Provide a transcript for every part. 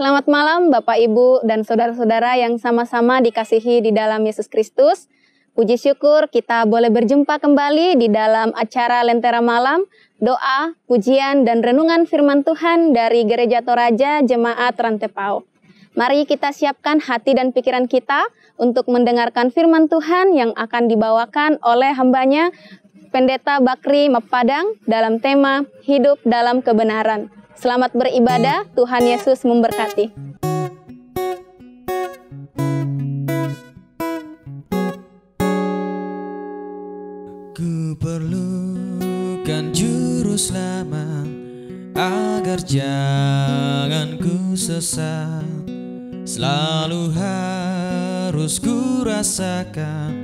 Selamat malam Bapak, Ibu, dan saudara-saudara yang sama-sama dikasihi di dalam Yesus Kristus. Puji syukur kita boleh berjumpa kembali di dalam acara Lentera Malam, doa, pujian, dan renungan firman Tuhan dari Gereja Toraja Jemaat Rantepao. Mari kita siapkan hati dan pikiran kita untuk mendengarkan firman Tuhan yang akan dibawakan oleh hambanya, Pendeta Bakri Mepadang, dalam tema Hidup dalam Kebenaran. Selamat beribadah, Tuhan Yesus memberkati. Ku perlukan juru selamat agar jangan ku sesat. Selalu harus ku rasakan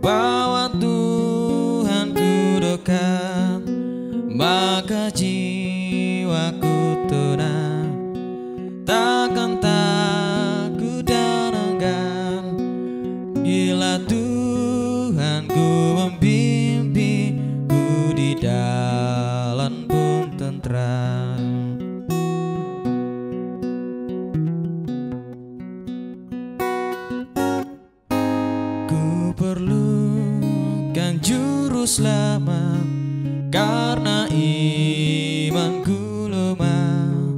bahwa Tuhan ku dekat, maka jiwaku tenang, takkan takut dan enggan bila Tuhan ku membimbingku di dalam pun tentram. Ku perlukan juru selamat karena imanku lemah,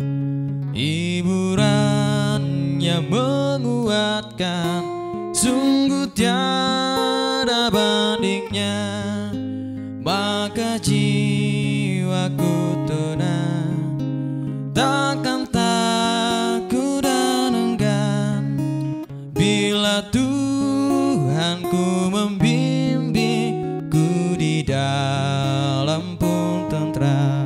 hiburannya menguatkan, sungguh tiada bandingnya, maka jiwaku tenang, takkan takut dan enggan bila Tuhanku membimbingku di dalam pun tentram.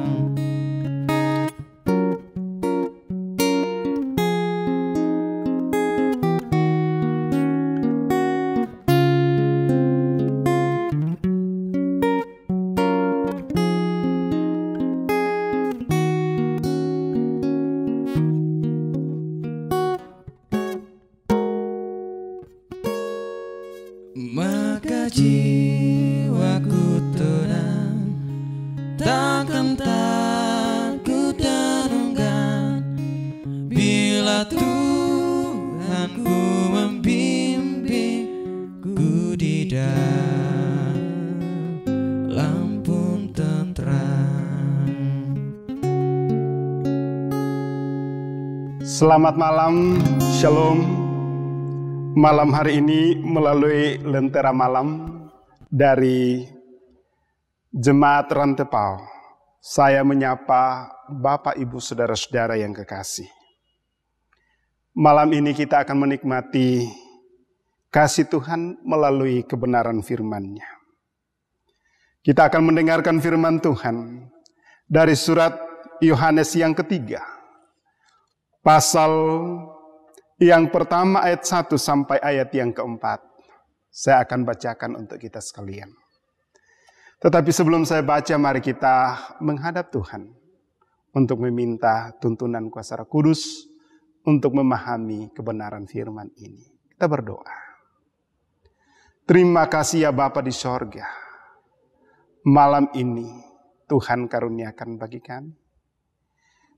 Maka jiwaku tenang, takkan takut dan enggan bila Tuhanku membimbingku di dalam pun tentram. Selamat malam, Shalom. Malam hari ini melalui Lentera Malam dari Jemaat Rantepao, saya menyapa Bapak, Ibu, Saudara-saudara yang kekasih. Malam ini kita akan menikmati kasih Tuhan melalui kebenaran firman-Nya. Kita akan mendengarkan firman Tuhan dari surat Yohanes yang ketiga, pasal yang pertama ayat 1 sampai ayat yang keempat. Saya akan bacakan untuk kita sekalian. Tetapi sebelum saya baca, mari kita menghadap Tuhan untuk meminta tuntunan kuasa Roh Kudus untuk memahami kebenaran firman ini. Kita berdoa. Terima kasih ya Bapa di sorga. Malam ini Tuhan karuniakan bagi kami.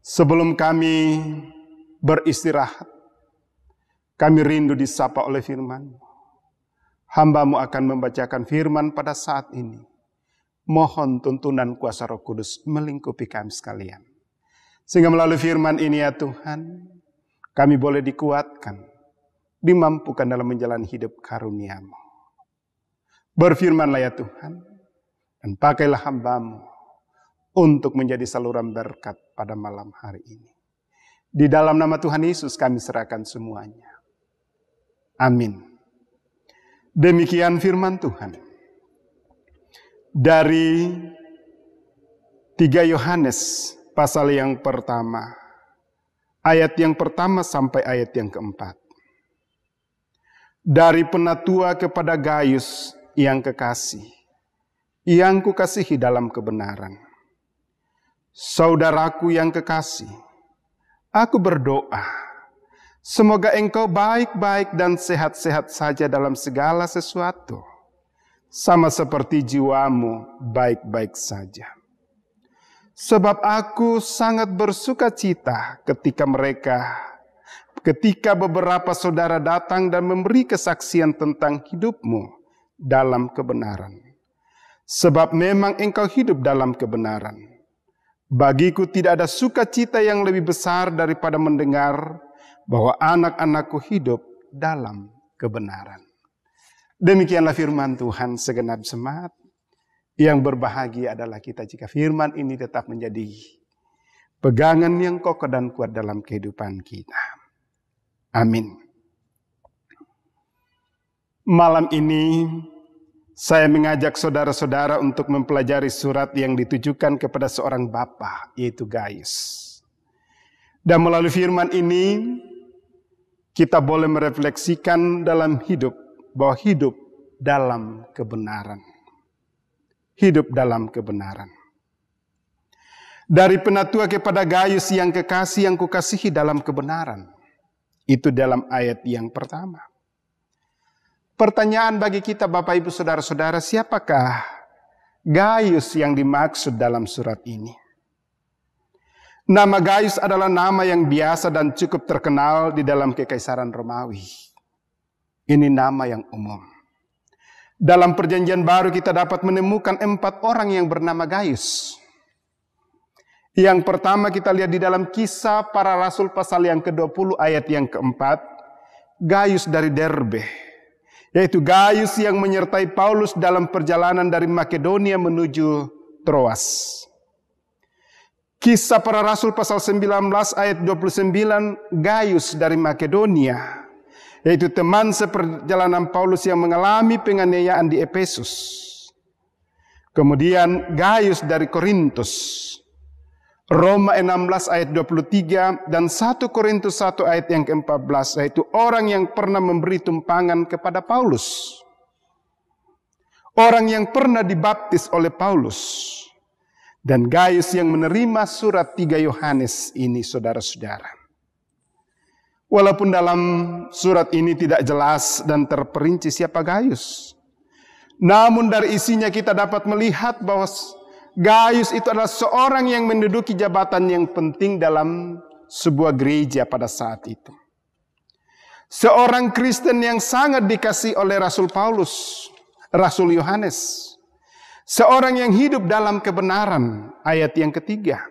Sebelum kami beristirahat, kami rindu disapa oleh firman-Mu. Hamba-Mu akan membacakan firman pada saat ini. Mohon tuntunan kuasa Roh Kudus melingkupi kami sekalian. Sehingga melalui firman ini ya Tuhan, kami boleh dikuatkan, dimampukan dalam menjalani hidup karunia-Mu. Berfirmanlah ya Tuhan, dan pakailah hamba-Mu untuk menjadi saluran berkat pada malam hari ini. Di dalam nama Tuhan Yesus kami serahkan semuanya. Amin. Demikian firman Tuhan. Dari 3 Yohanes pasal yang pertama, ayat yang pertama sampai ayat yang keempat. Dari penatua kepada Gaius yang kekasih, yang kukasihi dalam kebenaran. Saudaraku yang kekasih, aku berdoa, semoga engkau baik-baik dan sehat-sehat saja dalam segala sesuatu, sama seperti jiwamu baik-baik saja. Sebab aku sangat bersuka cita ketika mereka ketika beberapa saudara datang dan memberi kesaksian tentang hidupmu dalam kebenaran. Sebab memang engkau hidup dalam kebenaran. Bagiku tidak ada sukacita yang lebih besar daripada mendengar bahwa anak-anakku hidup dalam kebenaran. Demikianlah firman Tuhan segenap jemaat. Yang berbahagia adalah kita jika firman ini tetap menjadi pegangan yang kokoh dan kuat dalam kehidupan kita. Amin. Malam ini saya mengajak saudara-saudara untuk mempelajari surat yang ditujukan kepada seorang bapa, yaitu Gaius. Dan melalui firman ini kita boleh merefleksikan dalam hidup, bahwa hidup dalam kebenaran. Hidup dalam kebenaran. Dari penatua kepada Gaius yang kekasih, yang kukasihi dalam kebenaran. Itu dalam ayat yang pertama. Pertanyaan bagi kita Bapak Ibu Saudara-saudara, siapakah Gaius yang dimaksud dalam surat ini? Nama Gaius adalah nama yang biasa dan cukup terkenal di dalam Kekaisaran Romawi. Ini nama yang umum. Dalam Perjanjian Baru kita dapat menemukan 4 orang yang bernama Gaius. Yang pertama kita lihat di dalam Kisah Para Rasul pasal yang ke-20 ayat yang keempat. Gaius dari Derbe. Yaitu Gaius yang menyertai Paulus dalam perjalanan dari Makedonia menuju Troas. Kisah Para Rasul pasal 19 ayat 29, Gaius dari Makedonia, yaitu teman seperjalanan Paulus yang mengalami penganiayaan di Efesus. Kemudian Gaius dari Korintus, Roma 16 ayat 23 dan 1 Korintus 1 ayat yang ke-14, yaitu orang yang pernah memberi tumpangan kepada Paulus. Orang yang pernah dibaptis oleh Paulus. Dan Gaius yang menerima surat 3 Yohanes ini, saudara-saudara. Walaupun dalam surat ini tidak jelas dan terperinci siapa Gaius. Namun dari isinya kita dapat melihat bahwa Gaius itu adalah seorang yang menduduki jabatan yang penting dalam sebuah gereja pada saat itu. Seorang Kristen yang sangat dikasihi oleh Rasul Paulus, Rasul Yohanes. Seorang yang hidup dalam kebenaran, ayat yang ketiga.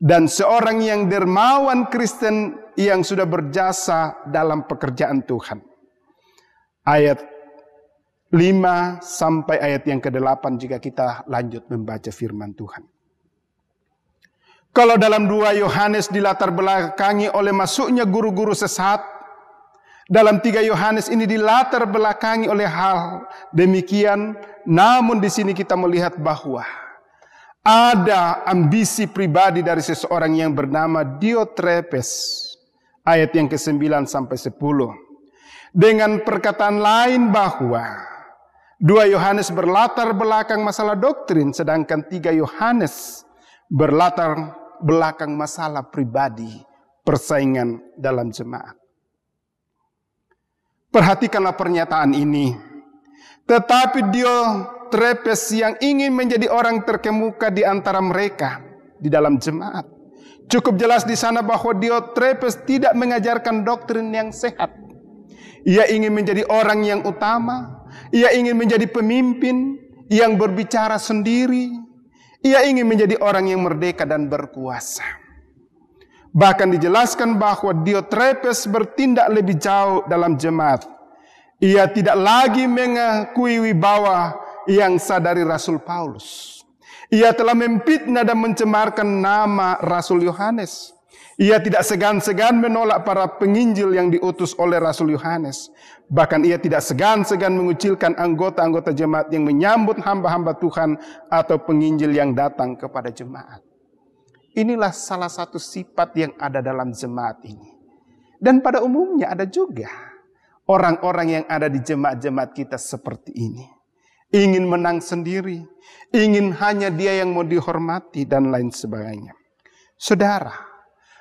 Dan seorang yang dermawan Kristen yang sudah berjasa dalam pekerjaan Tuhan. Ayat 5 sampai ayat yang ke-8 jika kita lanjut membaca firman Tuhan. Kalau dalam 2 Yohanes dilatar belakangi oleh masuknya guru-guru sesat, dalam 3 Yohanes ini dilatar belakangi oleh hal demikian. Namun di sini kita melihat bahwa ada ambisi pribadi dari seseorang yang bernama Diotrepes. Ayat yang ke-9 sampai 10. Dengan perkataan lain bahwa 2 Yohanes berlatar belakang masalah doktrin, sedangkan 3 Yohanes berlatar belakang masalah pribadi, persaingan dalam jemaat. Perhatikanlah pernyataan ini. Tetapi Diotrepes yang ingin menjadi orang terkemuka di antara mereka di dalam jemaat. Cukup jelas di sana bahwa Diotrepes tidak mengajarkan doktrin yang sehat. Ia ingin menjadi orang yang utama. Ia ingin menjadi pemimpin yang berbicara sendiri. Ia ingin menjadi orang yang merdeka dan berkuasa. Bahkan dijelaskan bahwa Diotrepes bertindak lebih jauh dalam jemaat. Ia tidak lagi mengakui wibawa yang sah dari Rasul Paulus. Ia telah memfitnah dan mencemarkan nama Rasul Yohanes. Ia tidak segan-segan menolak para penginjil yang diutus oleh Rasul Yohanes. Bahkan ia tidak segan-segan mengucilkan anggota-anggota jemaat yang menyambut hamba-hamba Tuhan atau penginjil yang datang kepada jemaat. Inilah salah satu sifat yang ada dalam jemaat ini. Dan pada umumnya ada juga orang-orang yang ada di jemaat-jemaat kita seperti ini. Ingin menang sendiri. Ingin hanya dia yang mau dihormati dan lain sebagainya. Saudara,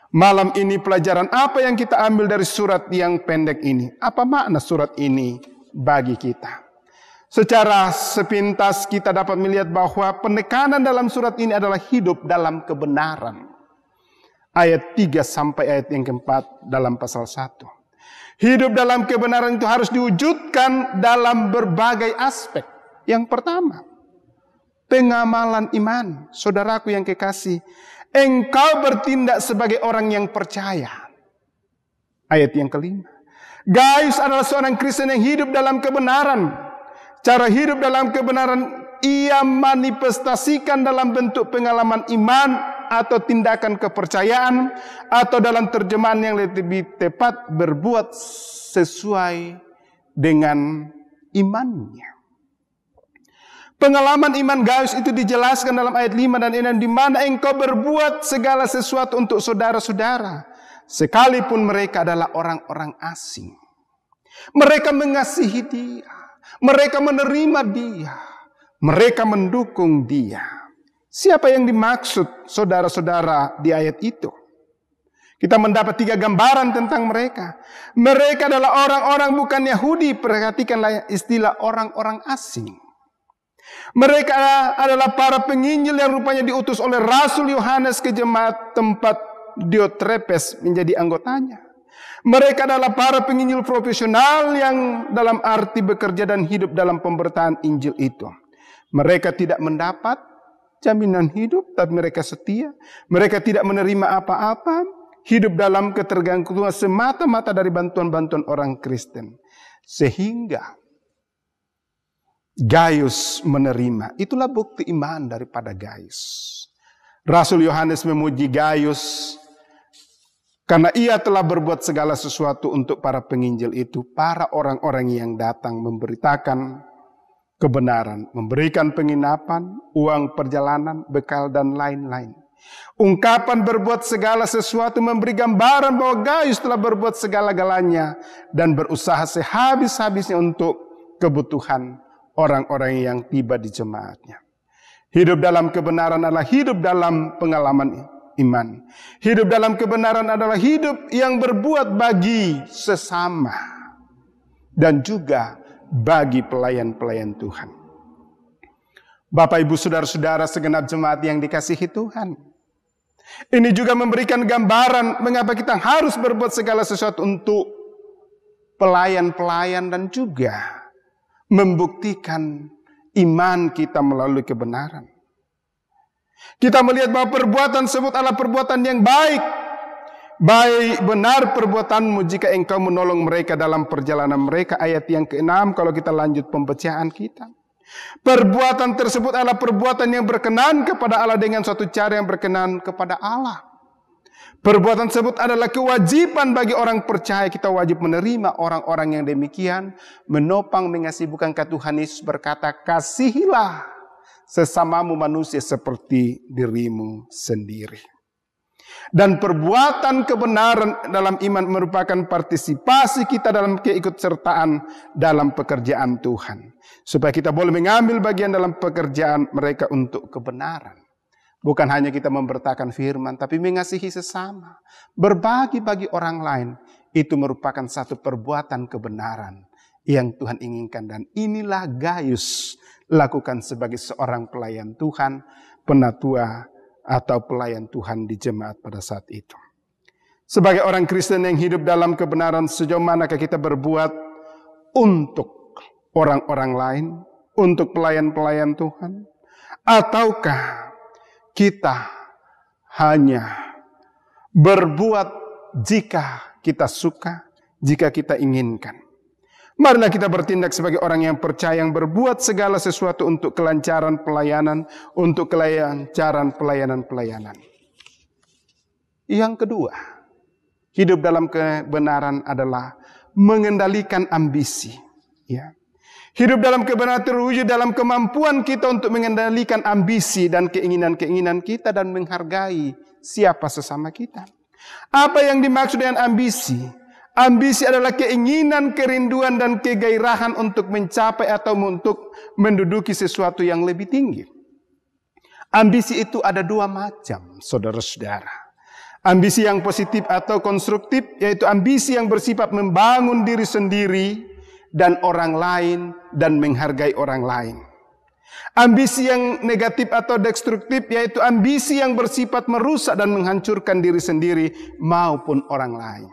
malam ini pelajaran apa yang kita ambil dari surat yang pendek ini? Apa makna surat ini bagi kita? Secara sepintas kita dapat melihat bahwa penekanan dalam surat ini adalah hidup dalam kebenaran. ayat 3 sampai ayat yang keempat dalam pasal 1. Hidup dalam kebenaran itu harus diwujudkan dalam berbagai aspek. Yang pertama, pengamalan iman. Saudaraku yang kekasih, engkau bertindak sebagai orang yang percaya. Ayat yang kelima, Gaius adalah seorang Kristen yang hidup dalam kebenaran. Cara hidup dalam kebenaran ia manifestasikan dalam bentuk pengalaman iman atau tindakan kepercayaan, atau dalam terjemahan yang lebih tepat, berbuat sesuai dengan imannya. Pengalaman iman Gaius itu dijelaskan dalam ayat 5 dan 6, di mana engkau berbuat segala sesuatu untuk saudara-saudara, sekalipun mereka adalah orang-orang asing. Mereka mengasihi dia, mereka menerima dia, mereka mendukung dia. Siapa yang dimaksud saudara-saudara di ayat itu? Kita mendapat 3 gambaran tentang mereka. Mereka adalah orang-orang bukan Yahudi. Perhatikanlah istilah orang-orang asing. Mereka adalah para penginjil yang rupanya diutus oleh Rasul Yohanes ke jemaat tempat Diotrepes menjadi anggotanya. Mereka adalah para penginjil profesional yang dalam arti bekerja dan hidup dalam pemberitaan Injil itu. Mereka tidak mendapat jaminan hidup, tapi mereka setia. Mereka tidak menerima apa-apa, hidup dalam ketergantungan semata-mata dari bantuan-bantuan orang Kristen. Sehingga Gaius menerima. Itulah bukti iman daripada Gaius. Rasul Yohanes memuji Gaius karena ia telah berbuat segala sesuatu untuk para penginjil itu, para orang-orang yang datang memberitakan kebenaran, memberikan penginapan, uang perjalanan, bekal, dan lain-lain. Ungkapan berbuat segala sesuatu memberi gambaran bahwa Gaius telah berbuat segala-galanya dan berusaha sehabis-habisnya untuk kebutuhan orang-orang yang tiba di jemaatnya. Hidup dalam kebenaran adalah hidup dalam pengalaman iman. Hidup dalam kebenaran adalah hidup yang berbuat bagi sesama dan juga bagi pelayan-pelayan Tuhan. Bapak, Ibu, saudara-saudara segenap jemaat yang dikasihi Tuhan, ini juga memberikan gambaran mengapa kita harus berbuat segala sesuatu untuk pelayan-pelayan dan juga membuktikan iman kita melalui kebenaran. Kita melihat bahwa perbuatan tersebut adalah perbuatan yang baik. Baik benar perbuatanmu jika engkau menolong mereka dalam perjalanan mereka. Ayat yang ke-6 kalau kita lanjut pembacaan kita. Perbuatan tersebut adalah perbuatan yang berkenan kepada Allah dengan suatu cara yang berkenan kepada Allah. Perbuatan tersebut adalah kewajiban bagi orang percaya. Kita wajib menerima orang-orang yang demikian. Menopang mengasihi, bukankah Tuhan Yesus berkata, kasihilah sesamamu manusia seperti dirimu sendiri. Dan perbuatan kebenaran dalam iman merupakan partisipasi kita dalam keikutsertaan dalam pekerjaan Tuhan. Supaya kita boleh mengambil bagian dalam pekerjaan mereka untuk kebenaran. Bukan hanya kita memberitakan firman, tapi mengasihi sesama. Berbagi bagi orang lain, itu merupakan satu perbuatan kebenaran yang Tuhan inginkan. Dan inilah Gaius lakukan sebagai seorang pelayan Tuhan, penatua atau pelayan Tuhan di jemaat pada saat itu. Sebagai orang Kristen yang hidup dalam kebenaran, sejauh manakah kita berbuat untuk orang-orang lain, untuk pelayan-pelayan Tuhan? Ataukah kita hanya berbuat jika kita suka, jika kita inginkan? Marilah kita bertindak sebagai orang yang percaya, yang berbuat segala sesuatu untuk kelancaran pelayanan, untuk kelancaran pelayanan-pelayanan. Yang kedua, hidup dalam kebenaran adalah mengendalikan ambisi. Ya. Hidup dalam kebenaran terwujud dalam kemampuan kita untuk mengendalikan ambisi dan keinginan-keinginan kita dan menghargai siapa sesama kita. Apa yang dimaksud dengan ambisi? Ambisi adalah keinginan, kerinduan, dan kegairahan untuk mencapai atau untuk menduduki sesuatu yang lebih tinggi. Ambisi itu ada 2 macam, saudara-saudara. Ambisi yang positif atau konstruktif, yaitu ambisi yang bersifat membangun diri sendiri dan orang lain dan menghargai orang lain. Ambisi yang negatif atau destruktif yaitu ambisi yang bersifat merusak dan menghancurkan diri sendiri maupun orang lain.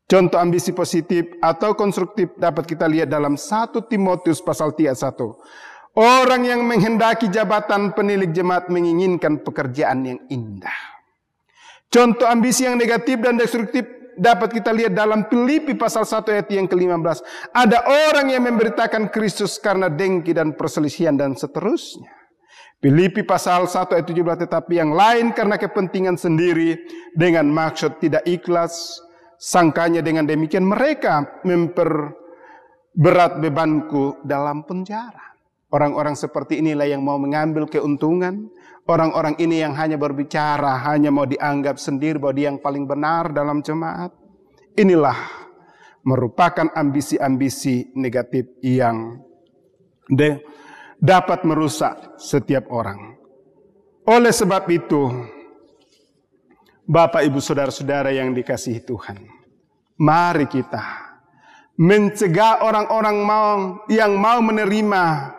Contoh ambisi positif atau konstruktif dapat kita lihat dalam 1 Timotius pasal 3:1. Orang yang menghendaki jabatan penilik jemaat menginginkan pekerjaan yang indah. Contoh ambisi yang negatif dan destruktif dapat kita lihat dalam Filipi pasal 1 ayat yang ke-15. Ada orang yang memberitakan Kristus karena dengki dan perselisihan dan seterusnya. Filipi pasal 1 ayat 17, tetapi yang lain karena kepentingan sendiri dengan maksud tidak ikhlas. Sangkanya dengan demikian mereka memperberat bebanku dalam penjara. Orang-orang seperti inilah yang mau mengambil keuntungan. Orang-orang ini yang hanya berbicara, hanya mau dianggap sendiri bahwa dia yang paling benar dalam jemaat. Inilah merupakan ambisi-ambisi negatif yang dapat merusak setiap orang. Oleh sebab itu, Bapak, Ibu, Saudara-saudara yang dikasihi Tuhan, mari kita mencegah orang-orang yang mau menerima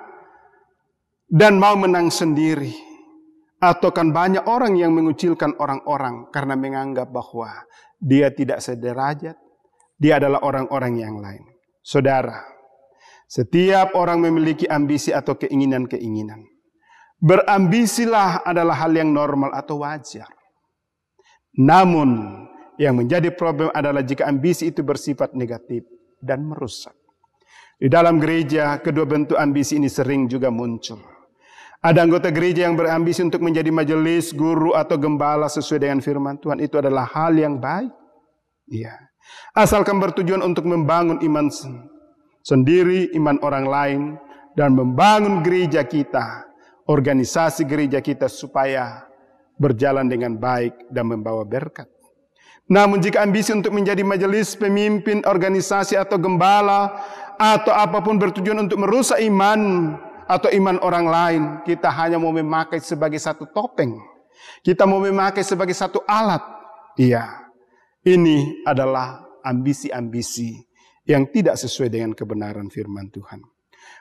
dan mau menang sendiri. Atau kan banyak orang yang mengucilkan orang-orang karena menganggap bahwa dia tidak sederajat, dia adalah orang-orang yang lain. Saudara, setiap orang memiliki ambisi atau keinginan-keinginan. Berambisilah adalah hal yang normal atau wajar. Namun, yang menjadi problem adalah jika ambisi itu bersifat negatif dan merusak. Di dalam gereja, kedua bentuk ambisi ini sering juga muncul. Ada anggota gereja yang berambisi untuk menjadi majelis, guru, atau gembala sesuai dengan firman Tuhan. Itu adalah hal yang baik. Ya. Asalkan bertujuan untuk membangun iman sendiri, iman orang lain, dan membangun gereja kita, organisasi gereja kita supaya berjalan dengan baik dan membawa berkat. Namun jika ambisi untuk menjadi majelis, pemimpin, organisasi, atau gembala, atau apapun bertujuan untuk merusak iman, atau iman orang lain, kita hanya mau memakai sebagai satu topeng. Kita mau memakai sebagai satu alat. Iya, ini adalah ambisi-ambisi yang tidak sesuai dengan kebenaran firman Tuhan.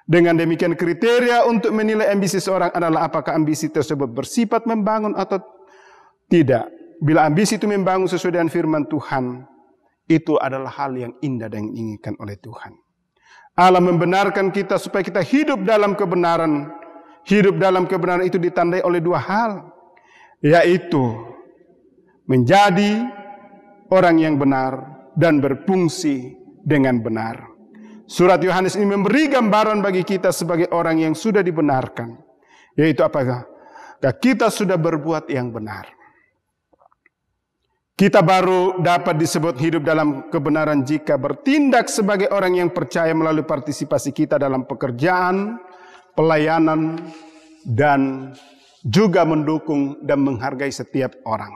Dengan demikian kriteria untuk menilai ambisi seorang adalah apakah ambisi tersebut bersifat membangun atau tidak. Bila ambisi itu membangun sesuai dengan firman Tuhan, itu adalah hal yang indah dan diinginkan oleh Tuhan. Allah membenarkan kita supaya kita hidup dalam kebenaran. Hidup dalam kebenaran itu ditandai oleh dua hal, yaitu menjadi orang yang benar dan berfungsi dengan benar. Surat Yohanes ini memberi gambaran bagi kita sebagai orang yang sudah dibenarkan, yaitu apakah kita sudah berbuat yang benar. Kita baru dapat disebut hidup dalam kebenaran jika bertindak sebagai orang yang percaya melalui partisipasi kita dalam pekerjaan, pelayanan, dan juga mendukung dan menghargai setiap orang.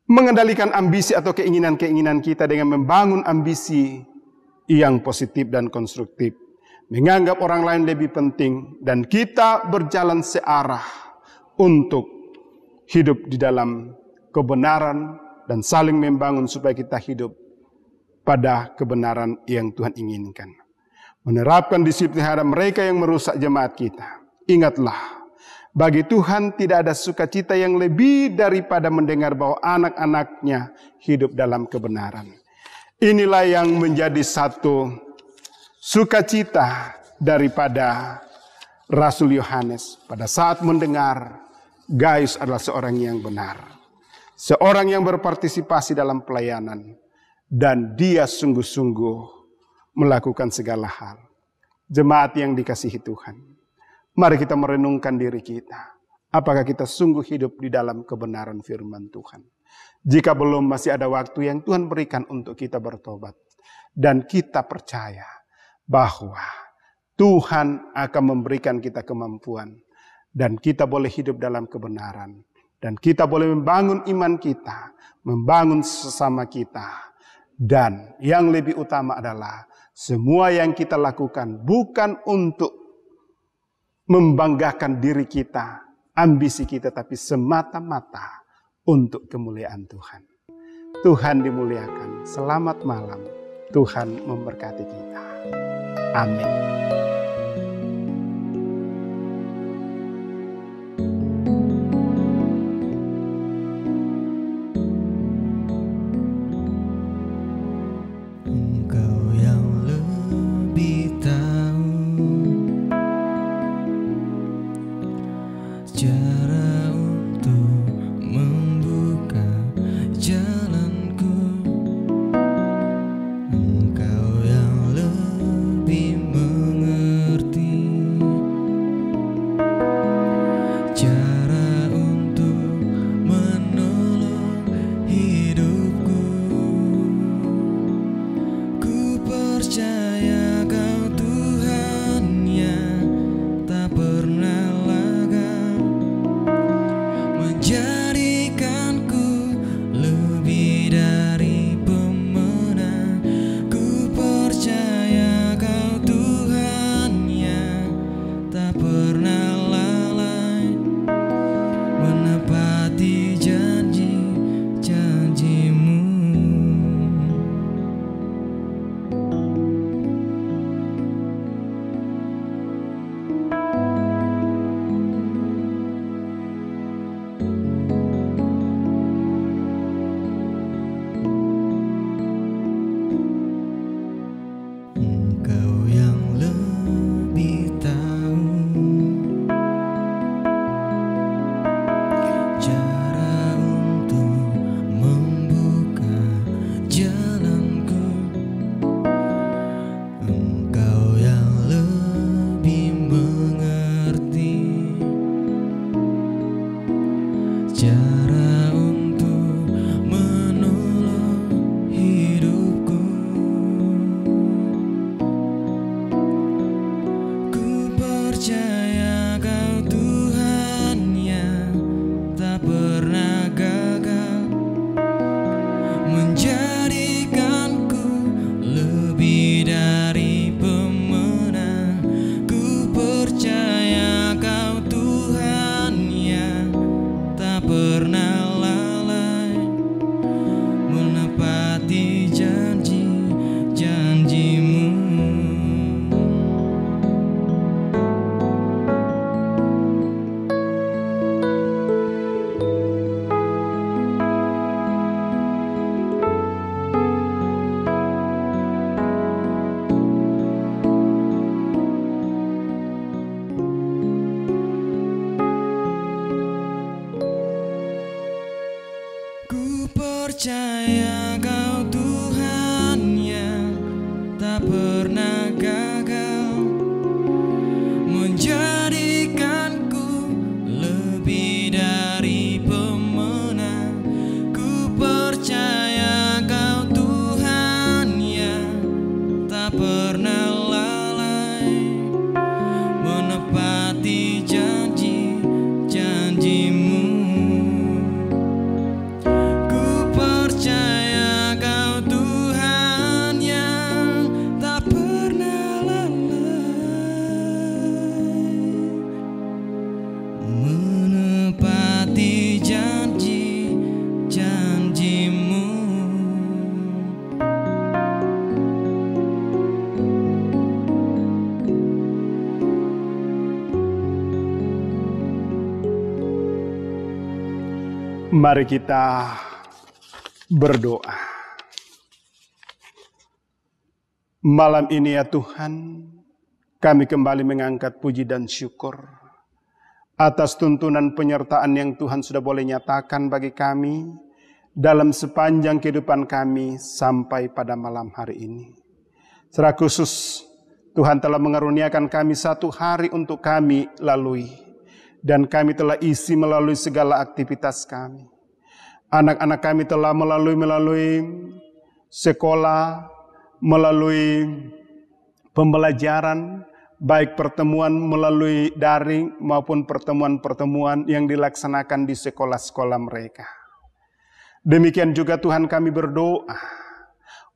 Mengendalikan ambisi atau keinginan-keinginan kita dengan membangun ambisi yang positif dan konstruktif. Menganggap orang lain lebih penting dan kita berjalan searah untuk hidup di dalam kebenaran dan saling membangun supaya kita hidup pada kebenaran yang Tuhan inginkan. Menerapkan disiplin terhadap mereka yang merusak jemaat kita. Ingatlah, bagi Tuhan tidak ada sukacita yang lebih daripada mendengar bahwa anak-anaknya hidup dalam kebenaran. Inilah yang menjadi satu sukacita daripada Rasul Yohanes pada saat mendengar Gaius adalah seorang yang benar, seorang yang berpartisipasi dalam pelayanan, dan dia sungguh-sungguh melakukan segala hal. Jemaat yang dikasihi Tuhan, mari kita merenungkan diri kita. Apakah kita sungguh hidup di dalam kebenaran firman Tuhan? Jika belum, masih ada waktu yang Tuhan berikan untuk kita bertobat. Dan kita percaya bahwa Tuhan akan memberikan kita kemampuan. Dan kita boleh hidup dalam kebenaran. Dan kita boleh membangun iman kita. Membangun sesama kita. Dan yang lebih utama adalah semua yang kita lakukan bukan untuk membanggakan diri kita, ambisi kita, tapi semata-mata untuk kemuliaan Tuhan. Tuhan dimuliakan. Selamat malam. Tuhan memberkati kita. Amin. percaya Kau Tuhan yang tak pernah gagal, menjadikanku lebih dari pemenang. Ku percaya Kau Tuhan yang tak pernah lalai, menepati janji-janji-Mu. Ku percaya Kau Tuhan yang tak pernah gagal, menjadikanku lebih dari pemenang. Ku percaya Kau Tuhan yang tak pernah lalai, menepati janji-janji-Mu. Percaya Kau Tuhan yang tak pernah lalai, menepati janji-janji-Mu. Mari kita berdoa. Malam ini ya Tuhan, kami kembali mengangkat puji dan syukur atas tuntunan penyertaan yang Tuhan sudah boleh nyatakan bagi kami dalam sepanjang kehidupan kami sampai pada malam hari ini. Secara khusus, Tuhan telah mengaruniakan kami satu hari untuk kami lalui, dan kami telah isi melalui segala aktivitas kami. Anak-anak kami telah melalui sekolah, melalui pembelajaran, baik pertemuan melalui daring maupun pertemuan-pertemuan yang dilaksanakan di sekolah-sekolah mereka. Demikian juga Tuhan kami berdoa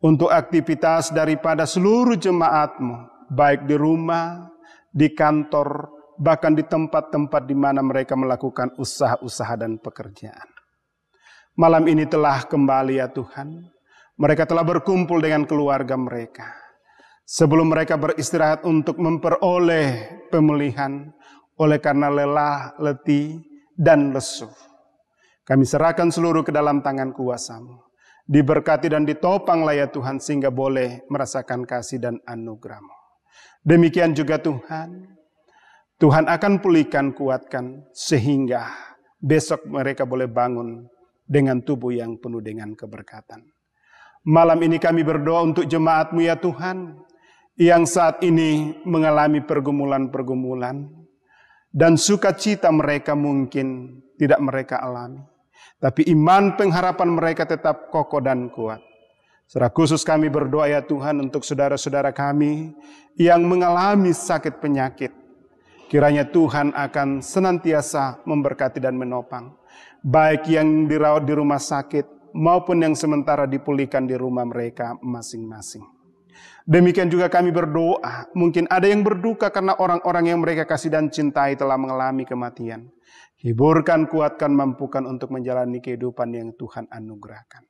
untuk aktivitas daripada seluruh jemaat-Mu, baik di rumah, di kantor, bahkan di tempat-tempat di mana mereka melakukan usaha-usaha dan pekerjaan. Malam ini telah kembali ya Tuhan, mereka telah berkumpul dengan keluarga mereka. Sebelum mereka beristirahat untuk memperoleh pemulihan oleh karena lelah, letih, dan lesu. Kami serahkan seluruh ke dalam tangan kuasa-Mu. Diberkati dan ditopanglah ya Tuhan sehingga boleh merasakan kasih dan anugerah-Mu. Demikian juga Tuhan, Tuhan akan pulihkan, kuatkan sehingga besok mereka boleh bangun dengan tubuh yang penuh dengan keberkatan. Malam ini kami berdoa untuk jemaat-Mu ya Tuhan, yang saat ini mengalami pergumulan-pergumulan, dan sukacita mereka mungkin tidak mereka alami. Tapi iman pengharapan mereka tetap kokoh dan kuat. Secara khusus kami berdoa ya Tuhan untuk saudara-saudara kami yang mengalami sakit penyakit. Kiranya Tuhan akan senantiasa memberkati dan menopang, baik yang dirawat di rumah sakit maupun yang sementara dipulihkan di rumah mereka masing-masing. Demikian juga kami berdoa, mungkin ada yang berduka karena orang-orang yang mereka kasih dan cintai telah mengalami kematian. Hiburkan, kuatkan, mampukan untuk menjalani kehidupan yang Tuhan anugerahkan.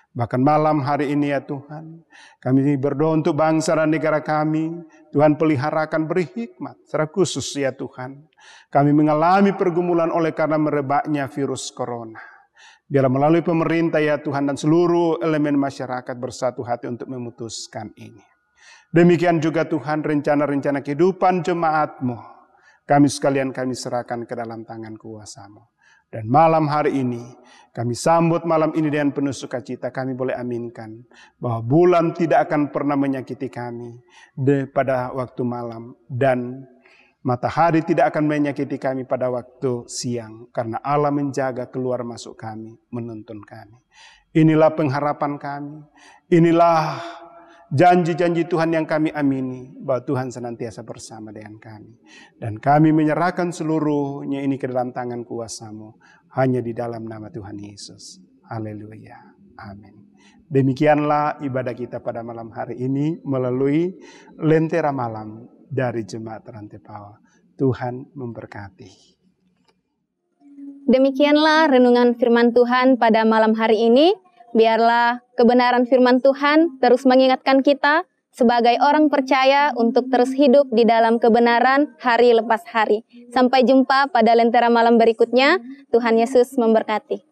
Bahkan malam hari ini ya Tuhan, kami berdoa untuk bangsa dan negara kami. Tuhan peliharakan, beri hikmat. Secara khusus ya Tuhan, kami mengalami pergumulan oleh karena merebaknya virus corona. Biarlah melalui pemerintah ya Tuhan dan seluruh elemen masyarakat bersatu hati untuk memutuskan ini. Demikian juga Tuhan rencana-rencana kehidupan jemaat-Mu, kami sekalian kami serahkan ke dalam tangan kuasa-Mu. Dan malam hari ini, kami sambut malam ini dengan penuh sukacita. Kami boleh aminkan bahwa bulan tidak akan pernah menyakiti kami pada waktu malam. Dan matahari tidak akan menyakiti kami pada waktu siang. Karena Allah menjaga keluar masuk kami, menuntun kami. Inilah pengharapan kami. Inilah janji-janji Tuhan yang kami amini, bahwa Tuhan senantiasa bersama dengan kami. Dan kami menyerahkan seluruhnya ini ke dalam tangan kuasa-Mu, hanya di dalam nama Tuhan Yesus. Haleluya. Amin. Demikianlah ibadah kita pada malam hari ini melalui Lentera Malam dari Jemaat Rantepao. Tuhan memberkati. Demikianlah renungan firman Tuhan pada malam hari ini. Biarlah kebenaran firman Tuhan terus mengingatkan kita sebagai orang percaya untuk terus hidup di dalam kebenaran hari lepas hari. Sampai jumpa pada Lentera Malam berikutnya. Tuhan Yesus memberkati.